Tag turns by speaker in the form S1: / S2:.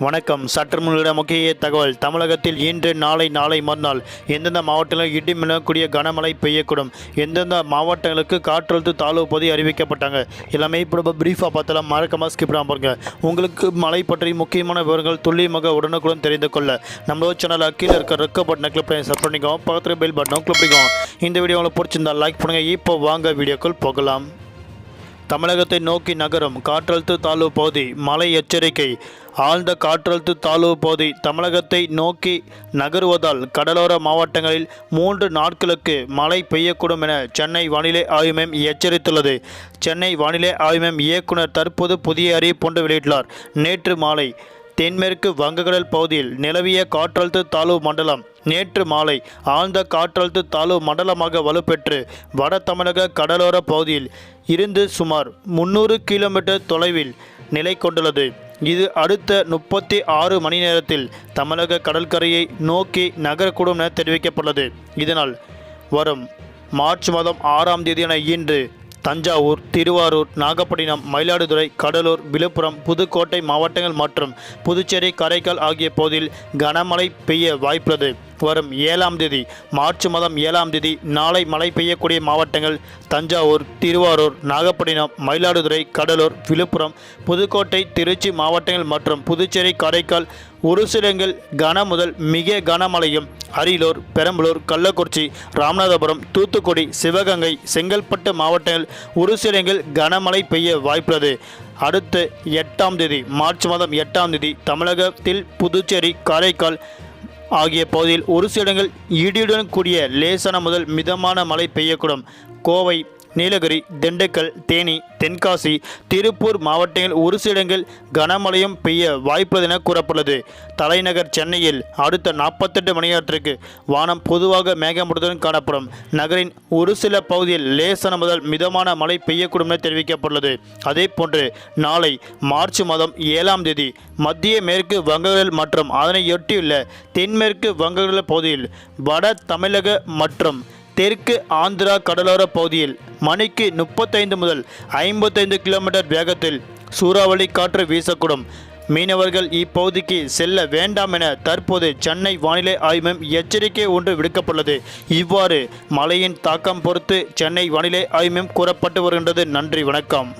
S1: வணக்கம். சற்று முன்னிட முக்கிய தகவல். தமிழகத்தில் இன்று நாளை மறுநாள் எந்தெந்த மாவட்டங்களில் இடி மின்னக்கூடிய கனமழை பெய்யக்கூடும், எந்தெந்த மாவட்டங்களுக்கு காற்றழுத்த தாழ்வு பகுதி அறிவிக்கப்பட்டாங்க, எல்லாமே இப்போ பிரீஃபாக பார்த்தாலும் மறக்காமல் ஸ்கிப் பண்ணாமல் பாருங்க. உங்களுக்கு மழை பற்றி முக்கியமான விவரங்கள் துல்லியமாக உடனுக்குடன் தெரிந்து கொள்ள நம்மளோட சேனலில் கீழே இருக்க ரெக்க பட்டனை கிளிக் பண்ணி சப்ஸ்கிரைப் பண்ணிக்கோங்க. பக்கத்தில் பெல் பட்டனும் கிளிக் பண்ணிக்கோங்க. இந்த வீடியோ உங்களுக்கு பிடிச்சிருந்தால் லைக் பண்ணுங்கள். இப்போ வாங்க வீடியோக்குள் போகலாம். தமிழகத்தை நோக்கி நகரும் காற்றழுத்த தாழ்வு பகுதி மழை எச்சரிக்கை. ஆழ்ந்த காற்றழுத்த தாழ்வு பகுதி தமிழகத்தை நோக்கி நகருவதால் கடலோர மாவட்டங்களில் 3 நாட்களுக்கு மழை பெய்யக்கூடும் என சென்னை வானிலை ஆய்வு மையம் எச்சரித்துள்ளது. சென்னை வானிலை ஆய்வு மையம் இயக்குனர் தற்போது புதிய அறிவிப்பு வெளியிட்டுள்ளார். நேற்று மாலை தென்மேற்கு வங்கக்கடல் பகுதியில் நிலவிய காற்றழுத்த தாழ்வு மண்டலம் நேற்று மாலை ஆழ்ந்த காற்றழுத்த தாழ்வு மண்டலமாக வலுப்பெற்று வட தமிழக கடலோர பகுதியில் இருந்து சுமார் 300 கிலோமீட்டர் தொலைவில் நிலை கொண்டுள்ளது. இது அடுத்த 36 மணி நேரத்தில் தமிழக கடற்கரையை நோக்கி நகரக்கூடும் என தெரிவிக்கப்பட்டுள்ளது. இதனால் வரும் மார்ச் மாதம் 6ஆம் தேதியான இன்று தஞ்சாவூர், திருவாரூர், நாகப்பட்டினம், மயிலாடுதுறை, கடலூர், விழுப்புரம், புதுக்கோட்டை மாவட்டங்கள் மற்றும் புதுச்சேரி, காரைக்கால் ஆகிய பகுதியில் கனமழை பெய்ய வாய்ப்புள்ளது. வரும் 7ஆம் தேதி மார்ச் மாதம் 7ஆம் தேதி நாளை மழை பெய்யக்கூடிய மாவட்டங்கள் தஞ்சாவூர், திருவாரூர், நாகப்பட்டினம், மயிலாடுதுறை, கடலூர், விழுப்புரம், புதுக்கோட்டை, திருச்சி மாவட்டங்கள் மற்றும் புதுச்சேரி, காரைக்கால் ஒரு சில இடங்கள் கன முதல் மிக கனமழையும், அரியலூர், பெரம்பலூர், கள்ளக்குறிச்சி, ராமநாதபுரம், தூத்துக்குடி, சிவகங்கை, செங்கல்பட்டு மாவட்டங்கள் ஒரு சில இடங்கள் கனமழை பெய்ய வாய்ப்புள்ளது. அடுத்த 8ஆம் தேதி மார்ச் மாதம் 8ஆம் தேதி தமிழகத்தில் புதுச்சேரி, காரைக்கால் ஆகிய பகுதியில் ஒரு சில இடங்கள் இடியுடன் கூடிய லேசான முதல் மிதமான மழை பெய்யக்கூடும். கோவை, நீலகிரி, திண்டுக்கல், தேனி, தென்காசி, திருப்பூர் மாவட்டங்கள் ஒரு சில இடங்கள் கனமழையும் பெய்ய வாய்ப்புள்ளது என கூறப்பட்டுள்ளது. தலைநகர் சென்னையில் அடுத்த 48 மணி நேரத்திற்கு வானம் பொதுவாக மேகமூட்டத்துடன் காணப்படும். நகரின் ஒரு சில பகுதியில் லேசான முதல் மிதமான மழை பெய்யக்கூடும் என தெரிவிக்கப்பட்டுள்ளது. அதே போன்று நாளை மார்ச் மாதம் 7ஆம் தேதி மத்திய மேற்கு வங்கக்கடல் மற்றும் அதனையொட்டியுள்ள தென்மேற்கு வங்கக்கடல் பகுதியில் வட தமிழக மற்றும் தெற்கு ஆந்திரா கடலோர பகுதியில் மணிக்கு 35 முதல் 55 கிலோமீட்டர் வேகத்தில் சூறாவளி காற்று வீசக்கூடும். மீனவர்கள் இப்பகுதிக்கு செல்ல வேண்டாம் என தற்போது சென்னை வானிலை ஆய்வு மையம் எச்சரிக்கை ஒன்று விடுக்கப்பட்டுள்ளது. இவ்வாறு மழையின் தாக்கம் பொறுத்து சென்னை வானிலை ஆய்வு மையம் கூறப்பட்டு வருகின்றது. நன்றி, வணக்கம்.